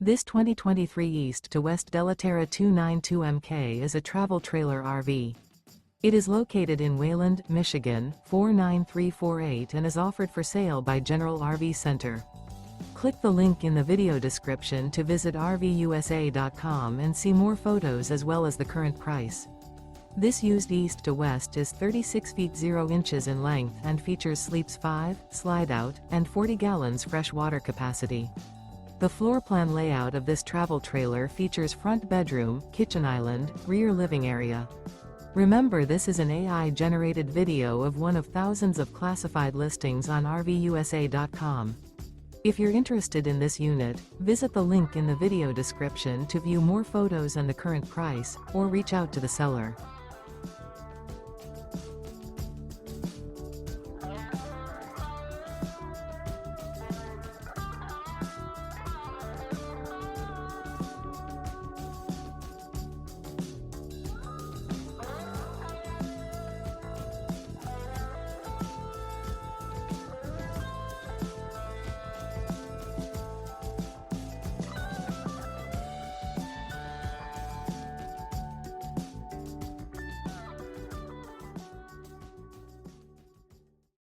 This 2023 East to West Della Terra 292MK is a travel trailer RV. It is located in Wayland, Michigan, 49348 and is offered for sale by General RV Center. Click the link in the video description to visit RVUSA.com and see more photos as well as the current price. This used east to west is 36 feet 0 inches in length and features sleeps 5, Slideout, and 40 gallons fresh water capacity. The floor plan layout of this travel trailer features front bedroom, kitchen island, rear living area. Remember, this is an AI-generated video of one of thousands of classified listings on RVUSA.com. If you're interested in this unit, visit the link in the video description to view more photos and the current price, or reach out to the seller.